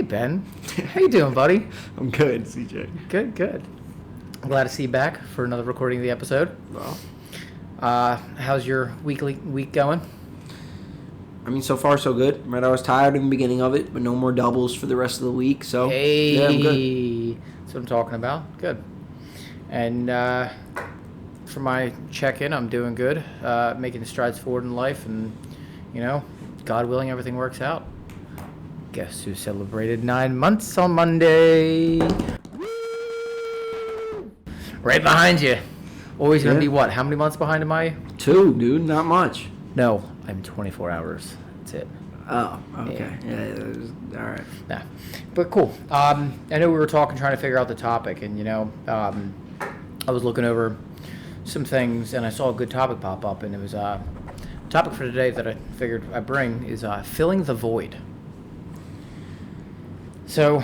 Ben. How you doing, buddy? I'm good, CJ. Good. I'm glad to see you back for another recording of the episode. Well, how's your week going? I mean, so far so good. Right, I was tired in the beginning of it, but no more doubles for the rest of the week. So yeah, I'm good. That's what I'm talking about. Good. And for my check-in, I'm doing good. Making strides forward in life, and God willing, everything works out. Guess who celebrated 9 months on Monday? Right behind you. Always gonna be what? How many months behind am I? 2, dude. Not much. No, I'm 24 hours. That's it. Oh, okay. Yeah, all right. Nah, but cool. I know we were trying to figure out the topic, and I was looking over some things, and I saw a good topic pop up, and it was a topic for today that I figured I'd bring is filling the void. So,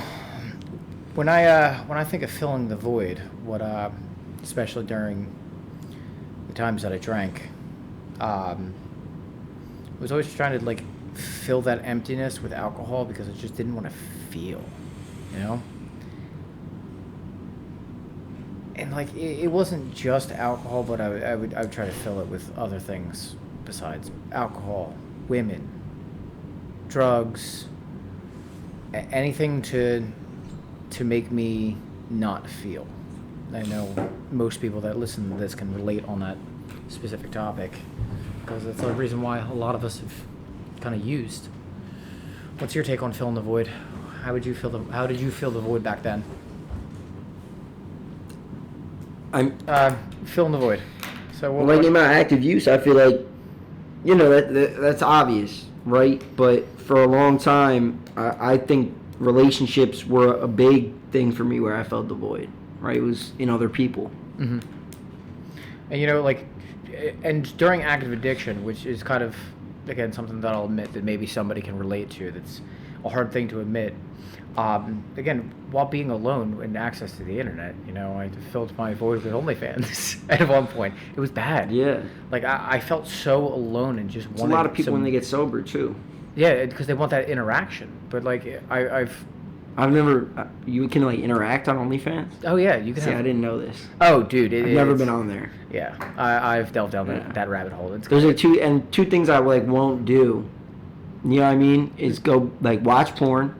when I think of filling the void, what especially during the times that I drank, I was always trying to fill that emptiness with alcohol because I just didn't want to feel, And it wasn't just alcohol, but I would try to fill it with other things besides alcohol, women, drugs, anything to make me not feel. I know most people that listen to this can relate on that specific topic because that's the reason why a lot of us have kind of used. What's your take on filling the void? How did you feel the void back then? I'm filling the void. So in my active use, I feel like that's obvious, right? But for a long time, I think relationships were a big thing for me where I felt the void, right? It was in other people. Mm-hmm. And and during active addiction, which is kind of, again, something that I'll admit that maybe somebody can relate to, that's a hard thing to admit. Again, while being alone and access to the internet, I filled my void with OnlyFans at one point. It was bad. Yeah. I felt so alone and just wanted. A lot of people when they get sober too. Yeah, because they want that interaction. But I've never. You can interact on OnlyFans. Oh yeah, you can. See, I didn't know this. Oh, dude, I've never been on there. Yeah, I've delved down that rabbit hole. Those are two things I won't do. You know what I mean? Is go watch porn.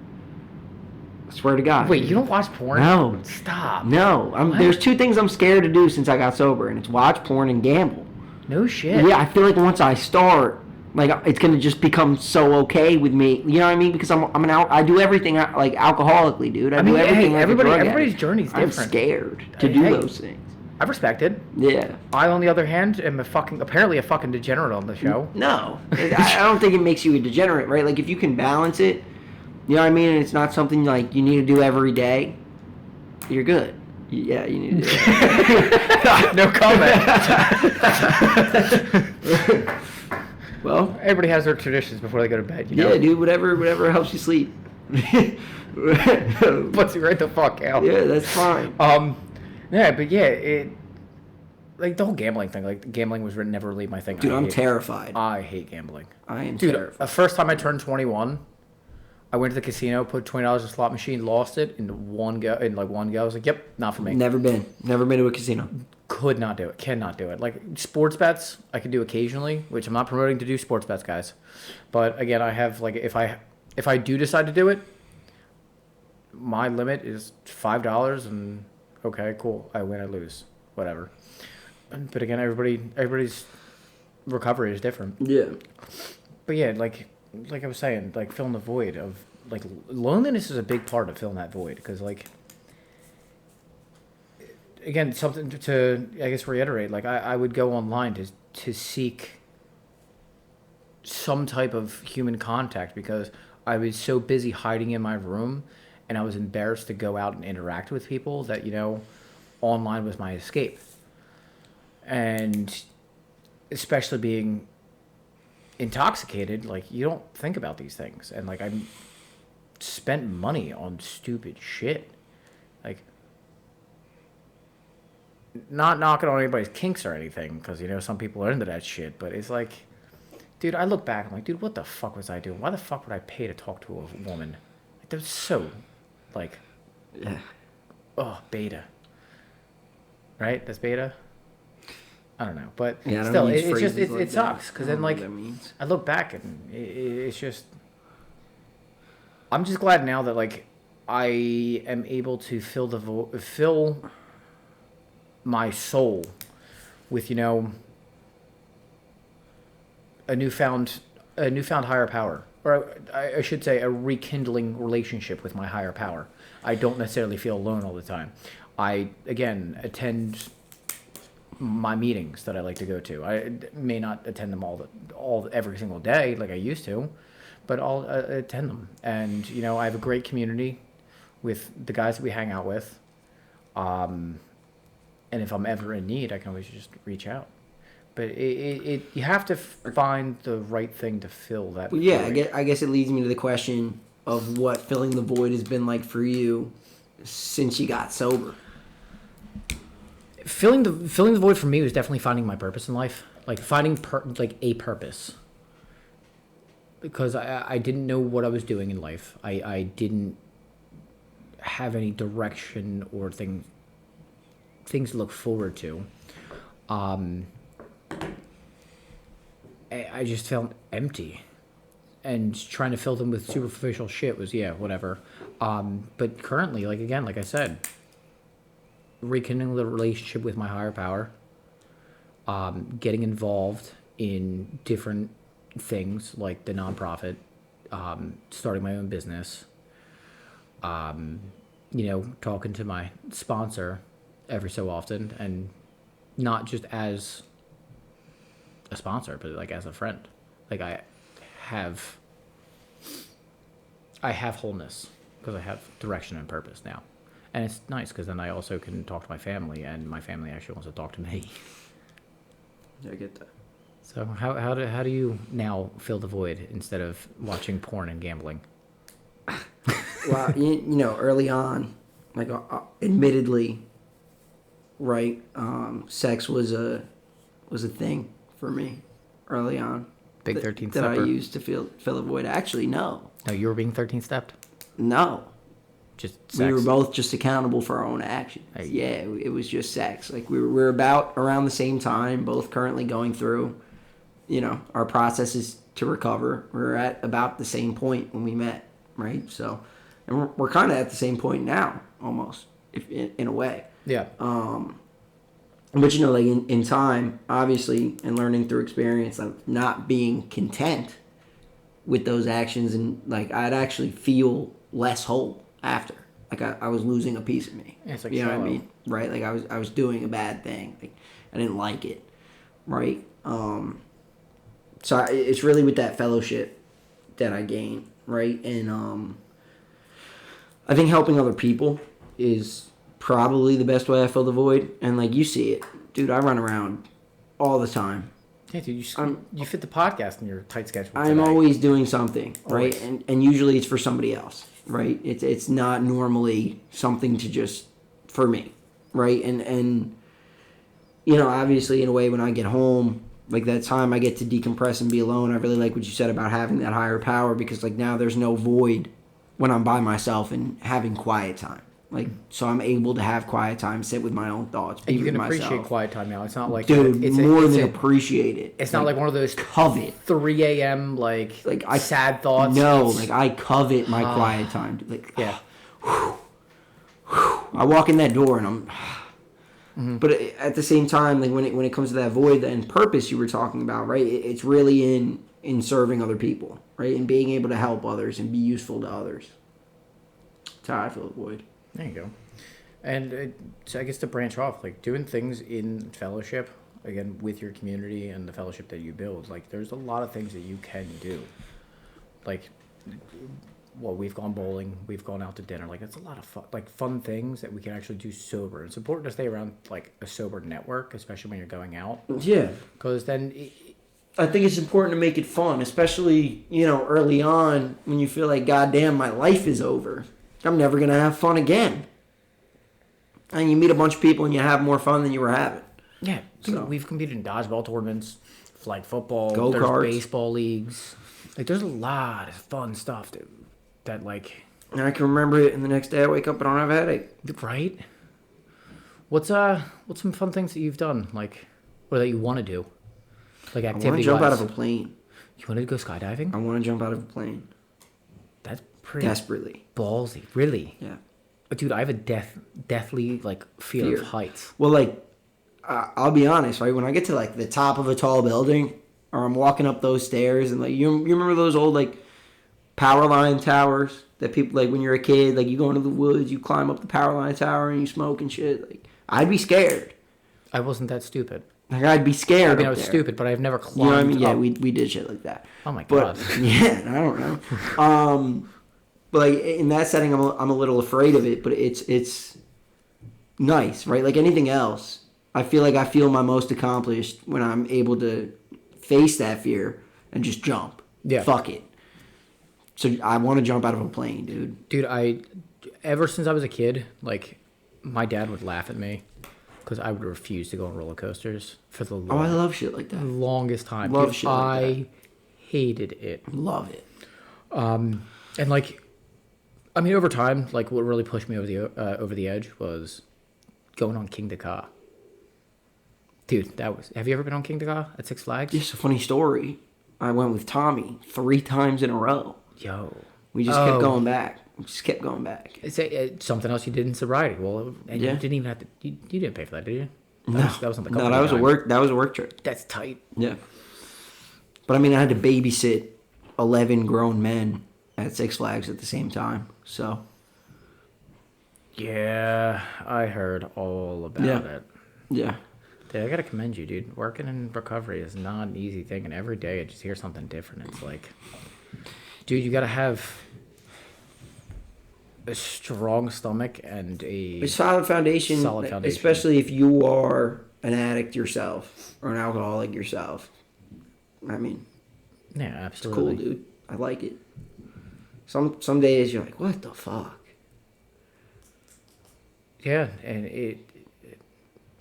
I swear to God. Wait, you don't watch porn? No. Stop. No. There's 2 things I'm scared to do since I got sober, and it's watch porn and gamble. No shit. Yeah, I feel like once I start, it's gonna just become so okay with me. You know what I mean? Because I do everything alcoholically, dude. I do everything. Everybody's journey's different. I'm scared to do those things. I respect it. Yeah. I, on the other hand, am apparently a fucking degenerate on the show. No, I don't think it makes you a degenerate, right? If you can balance it, you know what I mean, and it's not something you need to do every day, you're good. Yeah, you need to do it. No comment. Well, everybody has their traditions before they go to bed. Yeah, dude. Whatever helps you sleep. Puts you right the fuck out. Yeah, that's fine. The whole gambling thing. Gambling was never really my thing. Dude, I'm terrified. I hate gambling. I am terrified. The first time I turned 21, I went to the casino, put $20 in a slot machine, lost it in one go. I was like, "Yep, not for me." Never been to a casino. Could not do it. Cannot do it. Sports bets, I can do occasionally, which I'm not promoting to do sports bets, guys. But again, I have if I do decide to do it, my limit is $5, and okay, cool. I win, I lose, whatever. But again, everybody's recovery is different. Yeah. But yeah, like I was saying, filling the void of loneliness is a big part of filling that void because again, something to I guess reiterate, I would go online to seek some type of human contact because I was so busy hiding in my room and I was embarrassed to go out and interact with people that online was my escape. And especially being intoxicated, you don't think about these things, and I spent money on stupid shit, not knocking on anybody's kinks or anything, because some people are into that shit, but it's dude, I look back, I'm like, dude, what the fuck was I doing? Why the fuck would I pay to talk to a woman? they're so, like, Yeah. oh, beta. Right? That's beta? I don't know. But Yeah, I don't still, use it's just, phrases like it sucks. that. Because I then, don't know like, what that means. I look back and it's just, I'm just glad now that, like, I am able to fill my soul with, a newfound higher power, or I should say a rekindling relationship with my higher power. I don't necessarily feel alone all the time. I again attend my meetings that I like to go to. I may not attend them every single day like I used to, but I'll attend them. And I have a great community with the guys that we hang out with. And if I'm ever in need, I can always just reach out. But you have to find the right thing to fill that. Well, yeah, void. I guess it leads me to the question of what filling the void has been like for you since you got sober. Filling the void for me was definitely finding my purpose in life, like finding a purpose. Because I didn't know what I was doing in life. I didn't have any direction or things to look forward to. I just felt empty, and trying to fill them with superficial shit was whatever. But currently, like I said, rekindling the relationship with my higher power, getting involved in different things like the nonprofit, starting my own business, talking to my sponsor every so often, and not just as a sponsor, but like as a friend. Like I have wholeness because I have direction and purpose now. And it's nice because then I also can talk to my family, and my family actually wants to talk to me. Yeah, I get that. So how do you now fill the void instead of watching porn and gambling? Well, early on, like admittedly, right, sex was a thing for me early on. Big 13th that I stepper? used to fill the void. Actually, no. No, you were being 13 stepped? No. Just sex? We were both just accountable for our own actions. Hey. Yeah, it was just sex. Like we were about around the same time, both currently going through, our processes to recover. We were at about the same point when we met, right? So, and we're kind of at the same point now, almost, if in a way. Yeah. But like in time, obviously, and learning through experience, like not being content with those actions, and like I'd actually feel less whole after. Like I was losing a piece of me. Yeah, it's like you know shallow. what I mean, right? Like I was doing a bad thing. Like I didn't like it, right? So it's really with that fellowship that I gain, right? And I think helping other people is probably the best way I fill the void. And like you see it, dude, I run around all the time. Yeah, dude, you fit the podcast in your tight schedule today. I'm always doing something, right? Always. And usually it's for somebody else, right? It's not normally something to just for me, right? And obviously in a way when I get home, like that time I get to decompress and be alone. I really like what you said about having that higher power, because like now there's no void when I'm by myself and having quiet time. Like, so I'm able to have quiet time, sit with my own thoughts, be And you with can myself. appreciate quiet time now. It's not like Dude, it's more it's than appreciate it. It's not like one of those covet 3 a.m. like sad thoughts. No, like I covet my quiet time. Like, yeah. I walk in that door and I'm. Mm-hmm. But at the same time, like when it comes to that void and purpose you were talking about, right? It's really in serving other people, right? And being able to help others and be useful to others. That's how I feel the void. There you go. And so I guess to branch off, like doing things in fellowship, again, with your community and the fellowship that you build, like there's a lot of things that you can do. Like, well, we've gone bowling, we've gone out to dinner. Like, that's a lot of fun things that we can actually do sober. It's important to stay around like a sober network, especially when you're going out. Yeah. Because then I think it's important to make it fun, especially, early on when you feel like, goddamn, my life is over. I'm never going to have fun again. And you meet a bunch of people and you have more fun than you were having. Yeah. So. We've competed in dodgeball tournaments, flag football, go-karts, there's baseball leagues. Like, there's a lot of fun stuff that like, And I can remember it, and the next day I wake up and I don't have a headache. Right? What's some fun things that you've done, like, or that you want to do? Like I want activity to jump out wise? of a plane. You want to go skydiving? I want to jump out of a plane. That's pretty Desperately. ballsy. Really? Yeah. Dude, I have a deathly, like, fear of heights. Well, like, I'll be honest, right? When I get to, like, the top of a tall building, or I'm walking up those stairs, and, like, you remember those old, like, power line towers that people, like, when you're a kid, like, you go into the woods, you climb up the power line tower, and you smoke and shit. Like, I'd be scared. I wasn't that stupid. Like, I'd be scared. I mean, I was stupid, but I've never climbed. You know what I mean? Yeah, up. we did shit like that. Oh my god. But, yeah, I don't know. But like in that setting, I'm a little afraid of it. But it's nice, right? Like anything else, I feel like I feel my most accomplished when I'm able to face that fear and just jump. Yeah. Fuck it. So I want to jump out of a plane, dude. Dude, ever since I was a kid, like, my dad would laugh at me because I would refuse to go on roller coasters for the I love shit like that. longest time. Love Dude, shit like I hated it. Love it. And like, I mean, over time, like, what really pushed me over the edge was going on King Ka. Dude, have you ever been on King Ka at Six Flags? Just a funny story. I went with Tommy 3 times in a row. Yo. We just kept going back. We just kept going back. It's something else you did in sobriety. Well, and Yeah. you didn't even have to. You didn't pay for that, did you? No, that was on the company that was dime. That was a work trip. That's tight. Yeah. But I mean, I had to babysit 11 grown men at Six Flags at the same time. So. Yeah, I heard all about it. Yeah. Dude, I gotta commend you, dude. Working in recovery is not an easy thing, and every day I just hear something different. It's like, dude, you gotta have a strong stomach and a solid foundation, especially if you are an addict yourself or an alcoholic yourself. I mean, yeah, absolutely. It's cool, dude. I like it. Some days you're like, what the fuck? Yeah, and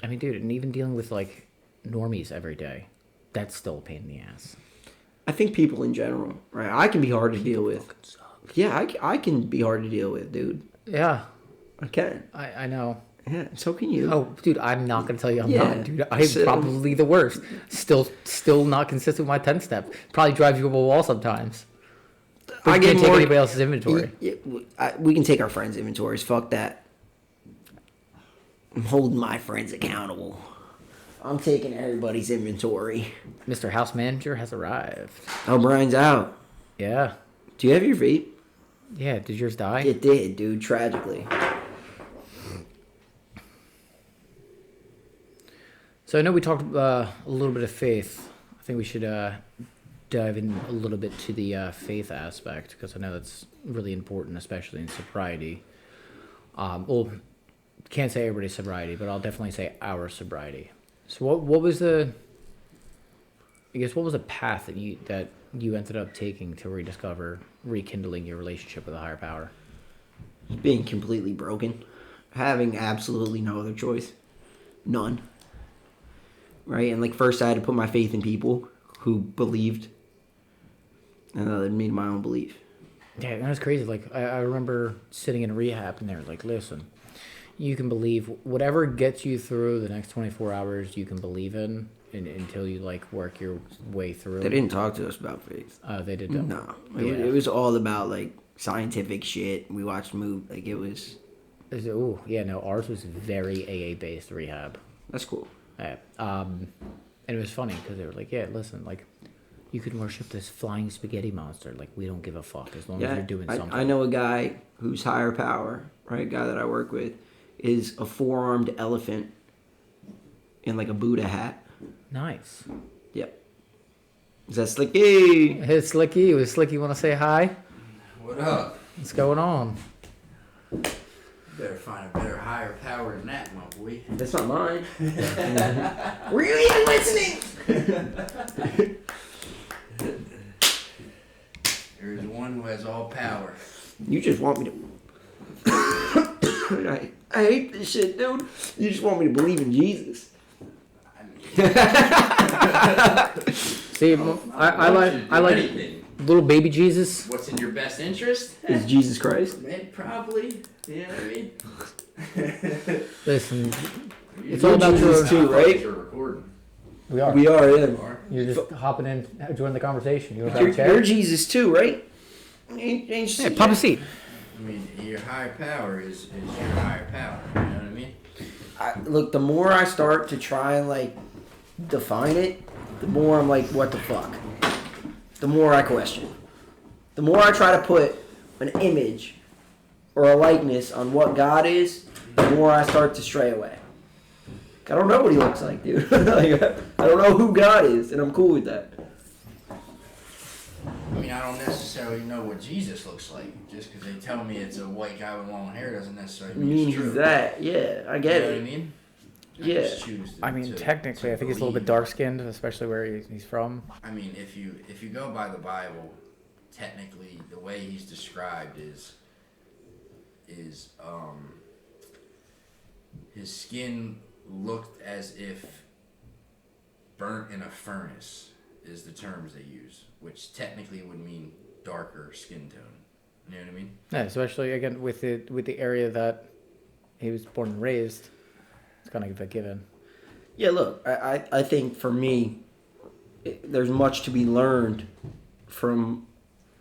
I mean, dude, and even dealing with, like, normies every day, that's still a pain in the ass. I think people in general, right? I can be hard to deal with. Yeah, I can be hard to deal with, dude. Yeah. I can. I know. Yeah, so can you. Oh, dude, I'm not going to tell you I'm not, dude. I'm So- probably the worst. Still not consistent with my 10-step. Probably drives you up a wall sometimes. But I you get can't take more anybody else's inventory. We can take our friends' inventories. Fuck that. I'm holding my friends accountable. I'm taking everybody's inventory. Mr. House Manager has arrived. Oh, Brian's out. Yeah. Do you have your vape? Yeah, did yours die? It did, dude, tragically. So I know we talked a little bit of faith. I think we should dive in a little bit to the faith aspect, because I know that's really important, especially in sobriety. Well, can't say everybody's sobriety, but I'll definitely say our sobriety. So what was the path that you ended up taking to rekindling your relationship with a higher power? Being completely broken. Having absolutely no other choice. None. Right? And like first I had to put my faith in people who believed. And that led me to my own belief. Yeah, that was crazy. Like I remember sitting in rehab and they were like, listen, you can believe whatever gets you through the next 24 hours, you can believe in until you like work your way through. They didn't talk to us about faith. They did. No. Yeah. It was all about like scientific shit. We watched movies. Like it was. Oh yeah, no, ours was very AA based rehab. That's cool. Yeah. And it was funny because they were like, yeah, listen, like you can worship this flying spaghetti monster. Like we don't give a fuck as long as you're doing something. I know a guy whose higher power, right? A guy that I work with, is a 4-armed elephant in like a Buddha hat. Nice. Yep. Is that Slicky? Hey, Slicky. Was Slicky want to say hi? What up? What's going on? Better find a better higher power than that, my boy. That's not mine. Were you even listening? There's one who has all power. You just want me to. I hate this shit, dude. You just want me to believe in Jesus. See, I like. little baby Jesus. What's in your best interest? Is Jesus Christ. Man, probably. You know what I mean? Listen, it's You're all about Jesus your. too, right? You're recording. We are. We are, yeah. You're just hopping in, joining the conversation. You want to You're, have a chair? you're Jesus too, right? Ain't Hey, pop a seat. I mean, your higher power is your higher power. You know what I mean? Look, the more I start to try and like define it, the more I'm like, what the fuck? The more I question. The more I try to put an image or a likeness on what God is, the more I start to stray away. I don't know what he looks like, dude. Like, I don't know who God is, and I'm cool with that. I mean, I don't necessarily know what Jesus looks like. Just because they tell me it's a white guy with long hair doesn't necessarily mean it's true. Means that, yeah, I get You know it. what I mean? Yeah. just choose to- I mean, to- technically, to I think he's a little bit believe. dark skinned, especially where he's from. I mean, if you go by the Bible, technically the way he's described is his skin looked as if burnt in a furnace is the terms they use, which technically would mean darker skin tone. You know what I mean? Yeah, especially again with the area that he was born and raised. It's kind of a given. Yeah, look, I think for me, there's much to be learned from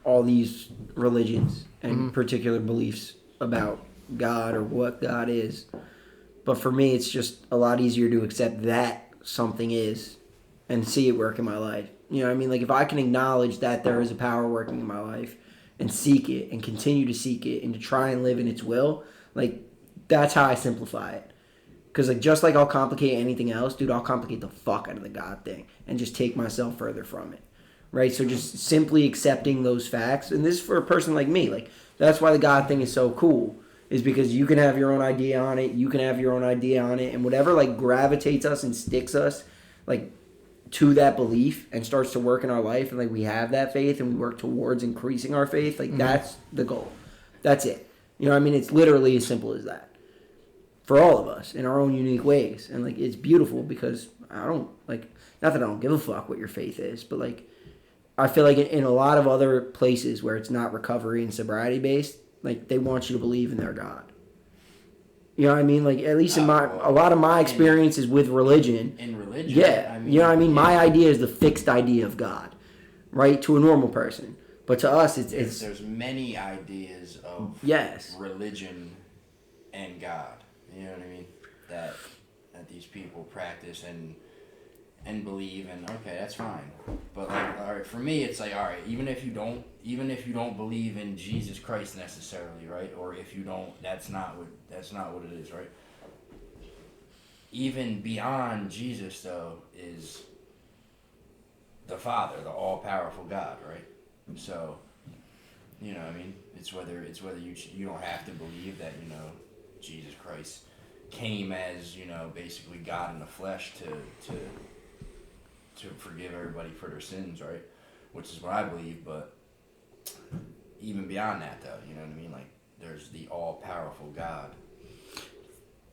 all these religions and particular beliefs about God or what God is. But for me, it's just a lot easier to accept that something is and see it work in my life. You know what I mean? Like, if I can acknowledge that there is a power working in my life and seek it and continue to seek it and to try and live in its will, like, that's how I simplify it. Because, like, just like I'll complicate anything else, dude, I'll complicate the fuck out of the God thing and just take myself further from it. Right? So just simply accepting those facts. And this is for a person like me. Like, that's why the God thing is so cool. Is because you can have your own idea on it. You can have your own idea on it. And whatever, like, gravitates us and sticks us, like, to that belief and starts to work in our life. And, like, we have that faith and we work towards increasing our faith. Like, that's the goal. That's it. You know what I mean? It's literally as simple as that. For all of us in our own unique ways. And, like, it's beautiful because I don't, like, not that I don't give a fuck what your faith is, but, like, I feel like in a lot of other places where it's not recovery and sobriety based, like, they want you to believe in their God. You know what I mean? Like, at least in a lot of my experiences with religion. In religion, Yeah. I mean, You know what I mean? My idea is the fixed idea of God, right? To a normal person. But to us, it's there's many ideas of yes. religion and God. You know what I mean? That these people practice and believe, and okay, that's fine. But like, all right, for me, it's like, all right, even if you don't believe in Jesus Christ necessarily, right? Or if you don't, that's not what it is, right? Even beyond Jesus, though, is the Father, the all-powerful God, right? So, you know, I mean, it's whether you don't have to believe that, you know, Jesus Christ came as, you know, basically God in the flesh to forgive everybody for their sins, right? Which is what I believe, but even beyond that, though, you know what I mean? Like, there's the all-powerful God.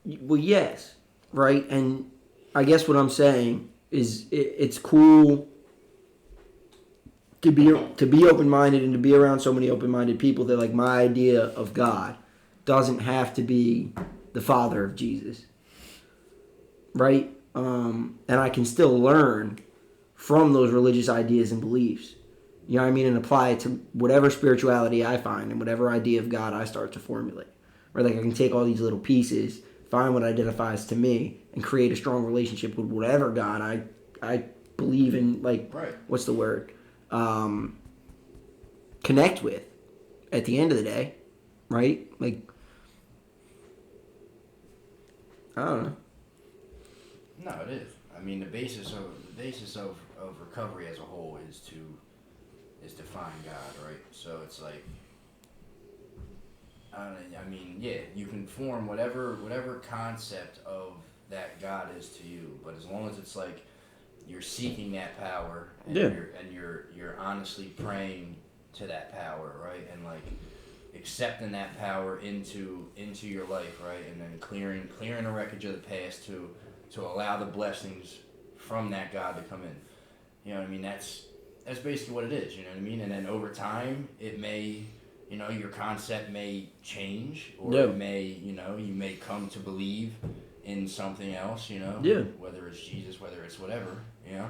Well, yes, right? And I guess what I'm saying is it's cool to be open-minded and to be around so many open-minded people that, like, my idea of God doesn't have to be the Father of Jesus, right? And I can still learn from those religious ideas and beliefs, you know what I mean, and apply it to whatever spirituality I find and whatever idea of God I start to formulate. Right? Like, I can take all these little pieces, find what identifies to me, and create a strong relationship with whatever God I believe in, like, Right. What's the word? Connect with at the end of the day, right? Like, I don't know. No, it is. I mean, the basis of recovery as a whole is to find God, right? So it's like, I mean, yeah, you can form whatever concept of that God is to you, but as long as it's like you're seeking that power and you're honestly praying to that power, right? And like accepting that power into your life, right? And then clearing the wreckage of the past to allow the blessings from that God to come in. You know what I mean? That's that's basically what it is. You know what I mean? And then over time, it may, you know, your concept may change, or Yeah. it may, you know, you may come to believe in something else. You know, Yeah. whether it's Jesus, whether it's whatever. You know,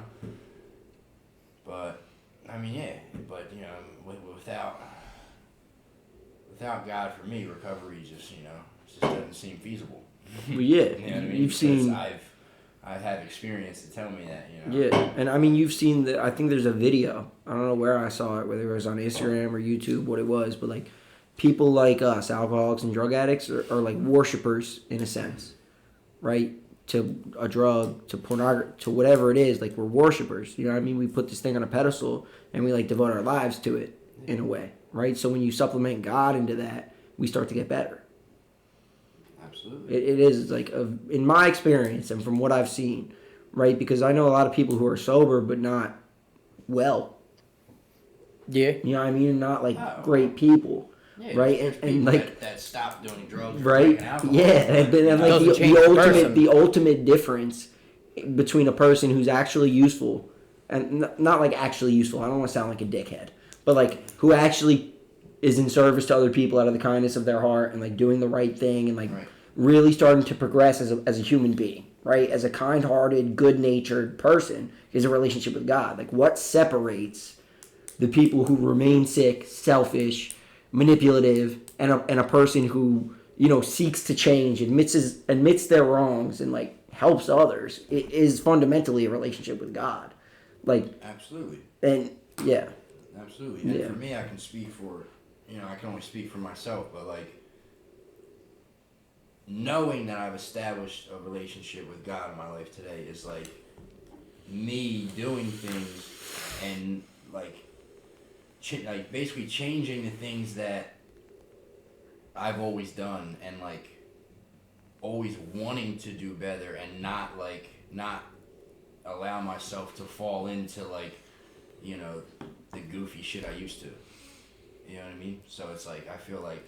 but I mean, yeah, but you know, without God, for me, recovery just, you know, just doesn't seem feasible. Well, yeah, You know what I mean? you've Because seen. I've had experience to tell me that, you know. Yeah, and I mean, you've seen the. I think there's a video. I don't know where I saw it, whether it was on Instagram or YouTube, what it was, but like, people like us, alcoholics and drug addicts, are like worshipers in a sense, right? To a drug, to pornography, to whatever it is. Like, we're worshipers. You know what I mean? We put this thing on a pedestal and we like devote our lives to it in a way, right? So when you supplement God into that, we start to get better. Absolutely. It is like, in my experience and from what I've seen, right? Because I know a lot of people who are sober but not well. Yeah. You know what I mean? Not like Oh. great people, Yeah, right? there's And people like, that stop doing drugs, or right? drinking alcohol. Yeah, and like Doesn't change the the ultimate person. the ultimate difference between a person who's actually useful and not like actually useful. I don't want to sound like a dickhead, but like who actually is in service to other people out of the kindness of their heart and like doing the right thing and like Right. really starting to progress as a human being, right? As a kind-hearted, good-natured person is a relationship with God. Like, what separates the people who remain sick, selfish, manipulative, and a person who, you know, seeks to change, admits their wrongs, and like helps others? It is fundamentally a relationship with God. Like, Absolutely. and yeah, Absolutely. And Yeah. for me, I can speak for, you know, I can only speak for myself, but like, knowing that I've established a relationship with God in my life today is like me doing things and like like basically changing the things that I've always done, and like always wanting to do better, and not allow myself to fall into like, you know, the goofy shit I used to. You know what I mean? So it's like, I feel like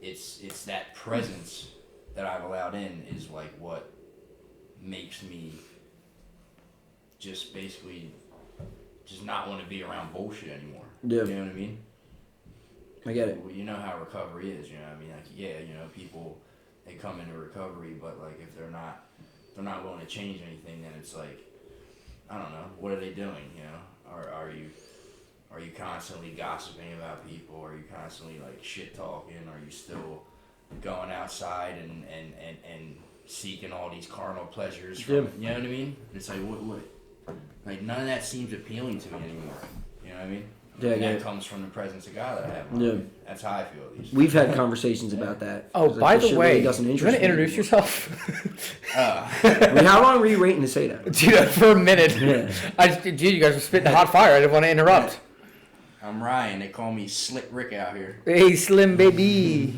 it's that presence that I've allowed in is like what makes me just basically just not want to be around bullshit anymore. Yeah. You know what I mean? I get it. Well, you know how recovery is, you know what I mean? Like, yeah, you know, people, they come into recovery, but like if they're not willing to change anything, then it's like, I don't know, what are they doing, you know? Are you constantly gossiping about people? Are you constantly like shit talking? Are you still going outside and seeking all these carnal pleasures from it? You know what I mean? It's like, what like, none of that seems appealing to me anymore. You know what I mean? Yeah, And yeah. that comes from the presence of God that I have in my Yeah. life. That's how I feel, at least. We've had conversations about that. Oh, 'Cause, like, by this the shit way, really doesn't do you interest want to me introduce anymore. yourself? I mean, how long were you waiting to say that? Dude, for a minute. Yeah. Dude, you guys were spitting hot fire. I didn't want to interrupt. I'm Ryan. They call me Slick Rick out here. Hey, Slim baby.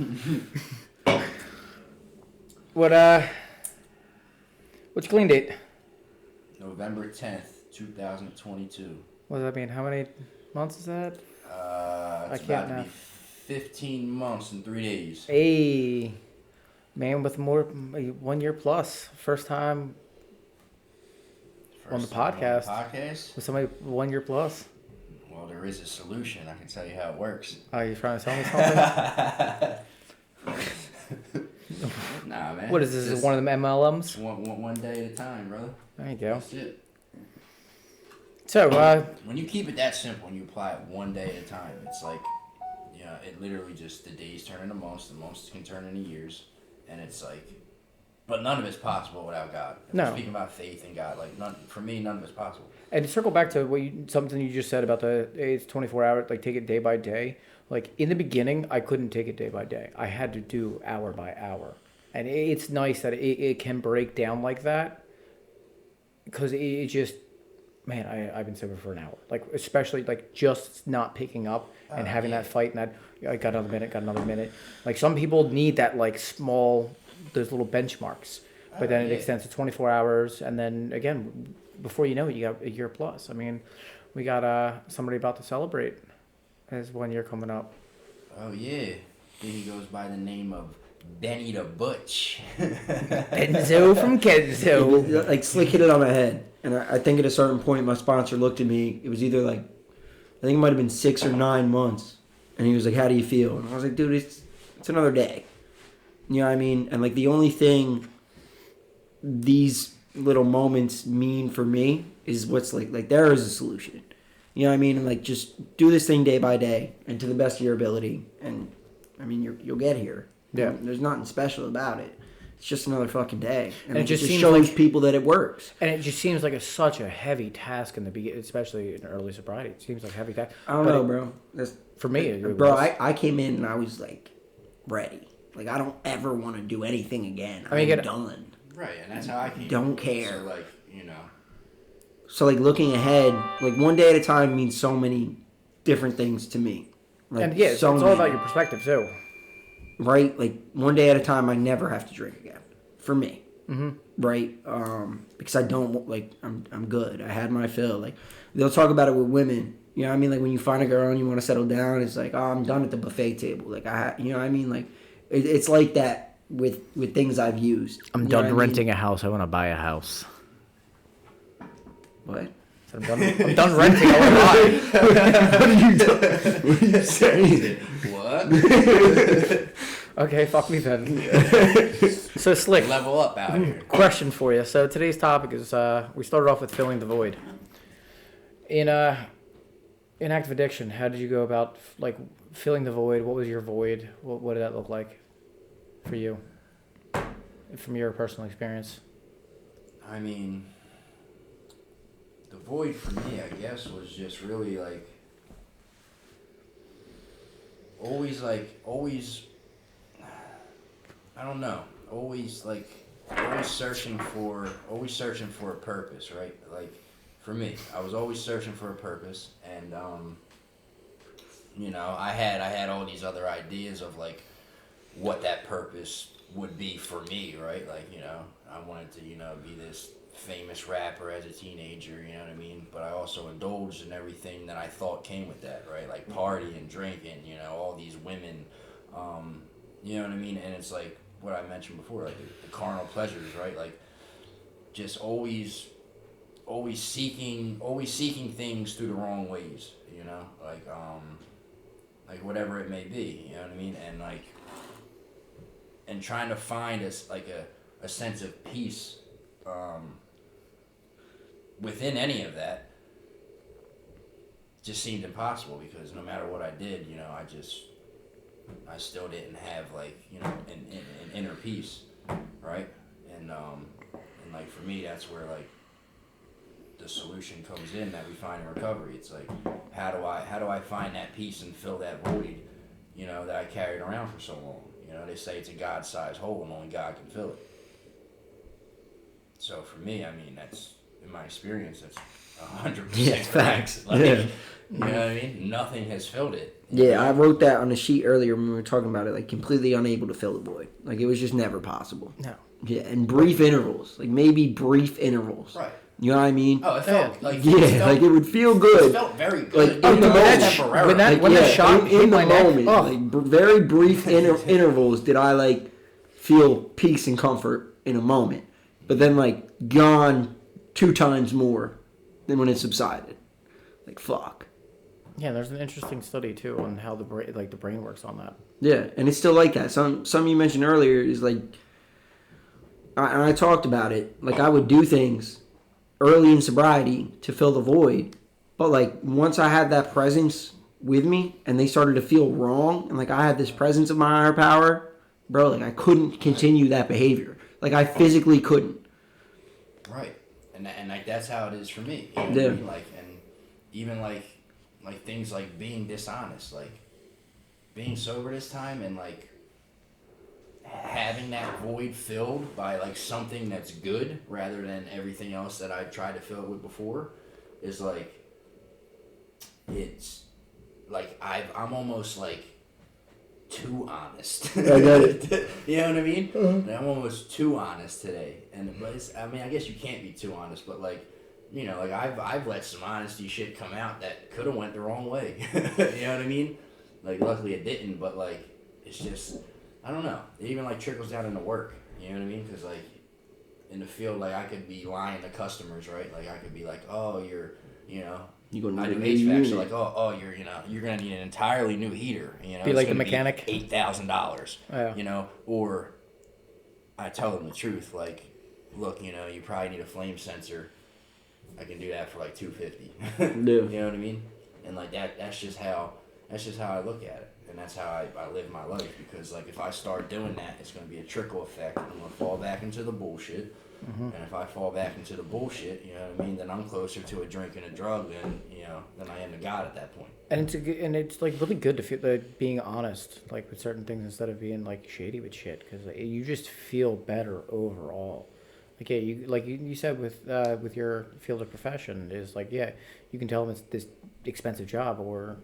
What's your clean date? November 10th, 2022. What does that mean? How many months is that? It's can't about to know. be 15 months and 3 days. Hey, man with more 1 year plus. First time on the First time podcast. On the podcast? with somebody 1 year plus. Well, there is a solution. I can tell you how it works. Oh, you trying to tell me something? Nah, man. What is this? Is Just one of them MLMs? one day at a time, brother. There you go. That's it. So, When you keep it that simple and you apply it one day at a time, it's like, you know, it literally just, the days turn into months, the months can turn into years, and it's like, but none of it's possible without God. If No. we're speaking about faith in God, like, for me, none of it's possible. and to circle back to something you just said about it's 24 hours, like take it day by day. Like in the beginning, I couldn't take it day by day. I had to do hour by hour. And it's nice that it can break down like that. Because it just, man, I've been sober for an hour. Like, especially, like, just not picking up and having that fight and that, I got another minute. Like, some people need that, like, small, those little benchmarks. But then it extends to 24 hours. And then, again, before you know it, you got a year plus. I mean, we got somebody about to celebrate his 1 year coming up. Oh, yeah. Then he goes by the name of Benny the Butch. Enzo from Kenzo. Like Slick hit it on the head. And I think at a certain point, my sponsor looked at me. It was either like, I think it might have been 6 or 9 months. And he was like, how do you feel? And I was like, dude, it's another day. You know what I mean? And like the only thing these little moments mean for me is what's like there is a solution. You know what I mean? And like just do this thing day by day and to the best of your ability. And I mean, you'll get here. Yeah. There's nothing special about it. It's just another fucking day. And it just seems shows like, people that it works. And it just seems like it's such a heavy task in the beginning, especially in early sobriety. It seems like a heavy task. I don't know, bro. For me, it bro, was. I came in and I was like ready. Like I don't ever want to do anything again. I'm done. Right, and that's how I came. Don't care. So like, you know. So like looking ahead, like one day at a time means so many different things to me. Like, And yeah, it's all about your perspective too. Right, like one day at a time, I never have to drink again. For me, right? Because I don't like. I'm good. I had my fill. Like they'll talk about it with women. You know what I mean? Like when you find a girl and you want to settle down, it's like, oh, I'm done at the buffet table. Like you know what I mean? Like it's like that with things I've used. I'm done renting a house. I want to buy a house. What? I'm done renting. I want to buy. What are you saying? What? Okay, fuck me then. So Slick, Level up out here. question for you. So today's topic is we started off with filling the void. In active addiction, how did you go about like filling the void? What was your void? What did that look like for you, from your personal experience? I mean, the void for me, I guess, was just really like always I don't know, always searching for a purpose, right? Like for me, I was always searching for a purpose, and you know, I had all these other ideas of like what that purpose would be for me, right? Like, you know, I wanted to, you know, be this famous rapper as a teenager, you know what I mean? But I also indulged in everything that I thought came with that, right? Like partying, drinking, you know, all these women, you know what I mean? And it's like what I mentioned before, like the carnal pleasures, right? Like just always seeking things through the wrong ways, you know? Like whatever it may be, you know what I mean? And like, and trying to find a sense of peace within any of that just seemed impossible, because no matter what I did, you know, I still didn't have like, you know, an inner peace, right? And like for me, that's where like the solution comes in that we find in recovery. It's like, how do I find that peace and fill that void, you know, that I carried around for so long? You know, they say it's a God-sized hole and only God can fill it. So for me, I mean, that's, in my experience, that's 100% facts. Like, Yeah. You know what I mean? Nothing has filled it. Yeah, I wrote that on the sheet earlier when we were talking about it, like completely unable to fill the void. Like it was just never possible. No. Yeah, and brief intervals, like maybe brief intervals. Right. You know what I mean? Oh, it felt like... Like it would feel good. It felt very good. Like in the moment, when that shot hit in my the neck, moment, like very brief intervals did I like feel peace and comfort in a moment, but then like gone 2 times more than when it subsided. Like fuck. Yeah, there's an interesting study too on how the brain works on that. Yeah, and it's still like that. Some you mentioned earlier is like, and I talked about it. Like I would do things early in sobriety to fill the void, but like once I had that presence with me and they started to feel wrong, and like I had this presence of my higher power, bro, like I couldn't continue that behavior. Like I physically couldn't. Right, and like that's how it is for me. You know what I mean? Like, and even like things like being dishonest, like being sober this time, and like having that void filled by like something that's good rather than everything else that I tried to fill it with before, is like, it's like I'm almost like too honest. I get it. You know what I mean? Uh-huh. I'm almost too honest today, but it's, I mean, I guess you can't be too honest, but like, you know, like I've let some honesty shit come out that could have went the wrong way. You know what I mean? Like luckily it didn't, but like it's just I don't know. It even like trickles down into work. You know what I mean? Because like in the field, like I could be lying to customers, right? Like I could be like, oh, you're, you know, You gonna I need do a new HVAC, so unit. like, oh, you're, you know, you're gonna need an entirely new heater. You know, Be it's like the gonna be mechanic. $8,000. Yeah. You know, or I tell them the truth, like, look, you know, you probably need a flame sensor. I can do that for like $250. You know what I mean? And like that's just how I look at it. And that's how I live my life, because like if I start doing that, it's going to be a trickle effect, and I'm going to fall back into the bullshit. And if I fall back into the bullshit, you know what I mean, then I'm closer to a drink and a drug than I am to God at that point. And it's like really good to feel like being honest, like with certain things instead of being like shady with shit, because you just feel better overall. Like yeah, you said with your field of profession is like yeah, you can tell them it's this expensive job, or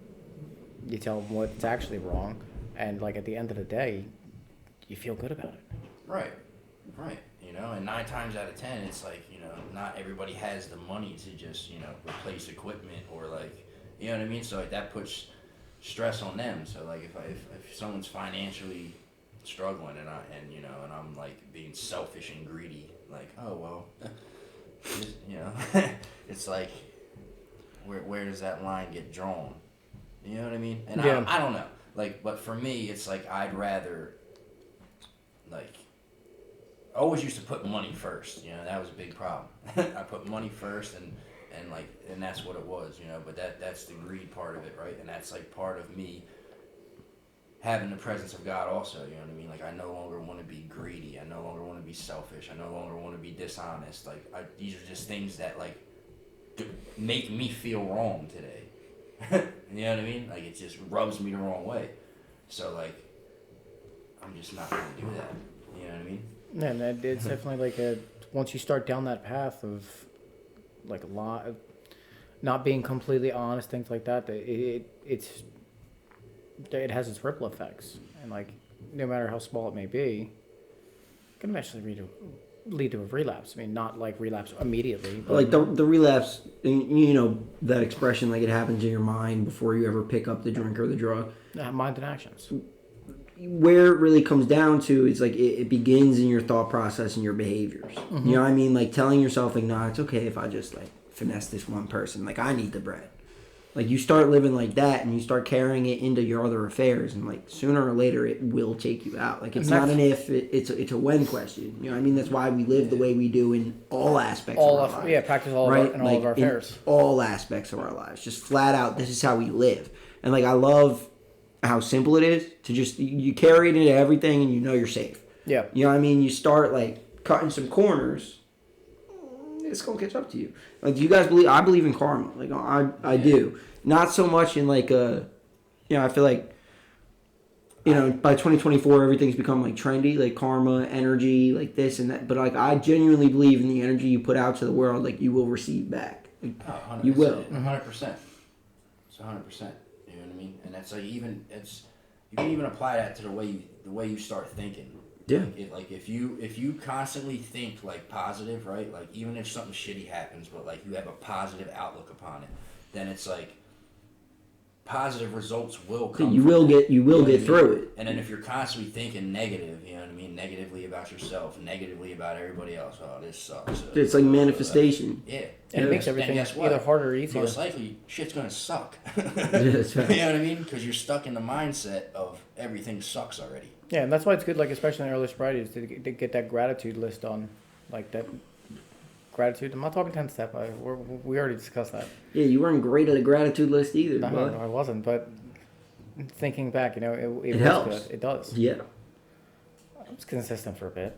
you tell them what's actually wrong, and like at the end of the day, you feel good about it. Right. You know, and 9 times out of 10, it's like, you know, not everybody has the money to just, you know, replace equipment or like, you know what I mean? So like that puts stress on them. So like if someone's financially struggling and I'm like being selfish and greedy, like, oh well, you know, it's like where does that line get drawn? You know what I mean? And Yeah. I don't know. Like, but for me, it's like I'd rather like. I always used to put money first, you know, that was a big problem. I put money first and that's what it was, you know, but that's the greed part of it, right? And that's like part of me having the presence of God also, you know what I mean? Like I no longer want to be greedy, I no longer want to be selfish, I no longer want to be dishonest. Like these are just things that like make me feel wrong today. You know what I mean? Like it just rubs me the wrong way. So like I'm just not going to do that. You know what I mean? And it's definitely like once you start down that path of like a lot of not being completely honest, things like that, it has its ripple effects, and like no matter how small it may be, it can eventually lead to a relapse. I mean, not like relapse immediately, but Like the relapse, you know, that expression, like it happens in your mind before you ever pick up the drink or the drug. mind and actions. Where it really comes down to is like it begins in your thought process and your behaviors. You know what I mean? Like telling yourself like, nah, it's okay if I just like finesse this one person. Like I need the bread. Like you start living like that and you start carrying it into your other affairs, and like sooner or later it will take you out. Like it's not an if, it's a when question. You know what I mean? That's why we live the way we do in all aspects of our lives. Yeah, practice all right? of our, in all of our affairs. In all aspects of our lives. Just flat out, this is how we live. And like I love how simple it is to just you carry it into everything and you know you're safe. Yeah. You know what I mean? You start like cutting some corners, it's gonna catch up to you. Like, do you guys believe? I believe in karma. Like I do. Not so much in like I feel like by 2024 everything's become like trendy, like karma, energy, like this and that. But like I genuinely believe in the energy you put out to the world, like you will receive back. Like, you will. 100%. It's 100%. You know what I mean? And that's like you can even apply that to the way you start thinking. Yeah. Like if you constantly think like positive, right? Like even if something shitty happens, but like you have a positive outlook upon it, then it's like positive results will come. You will get through it. And then if you're constantly thinking negative, you know what I mean, negatively about yourself, negatively about everybody else, oh this sucks. It's like manifestation. Yeah. And it makes everything either harder or easier. Most likely, shit's gonna suck. That's right. You know what I mean? Because you're stuck in the mindset of everything sucks already. Yeah, and that's why it's good, like especially in early sobriety, is to get that gratitude list on, like that gratitude. I'm not talking 10-step. We already discussed that. Yeah, you weren't great at a gratitude list either. No, I wasn't. But thinking back, it was helps. good. It does. Yeah. I was consistent for a bit.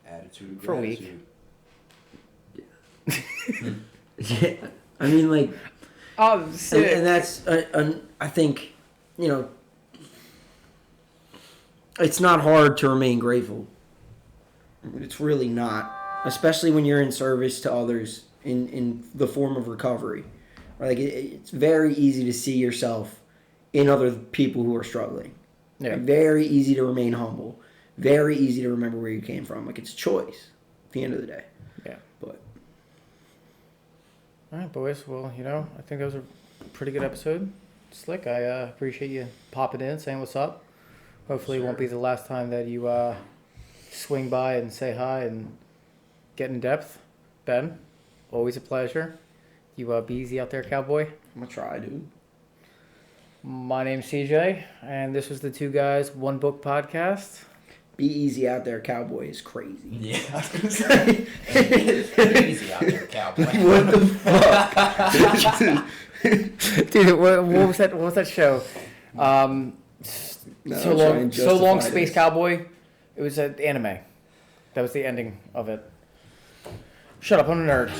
Attitude of for gratitude. A week. Yeah, I mean, like, sick. and that's, I think, it's not hard to remain grateful. It's really not, especially when you're in service to others in the form of recovery. Right? Like, it's very easy to see yourself in other people who are struggling. Yeah. Like, very easy to remain humble. Very easy to remember where you came from. Like, it's a choice at the end of the day. Yeah. But. All right, boys. Well, I think that was a pretty good episode. Slick, I appreciate you popping in, saying what's up. Hopefully it won't be the last time that you swing by and say hi and get in depth. Ben, always a pleasure. You be easy out there, cowboy. I'm gonna try, dude. My name's CJ, and this was the Two Guys, One Book podcast. Be easy out there, cowboy is crazy. Yeah, I was gonna say. Easy out there, cowboy. What the fuck? Dude, what was that? What was that show? No, so I'm trying to long, justify Space this. Cowboy. It was an anime. That was the ending of it. Shut up, I'm a nerd.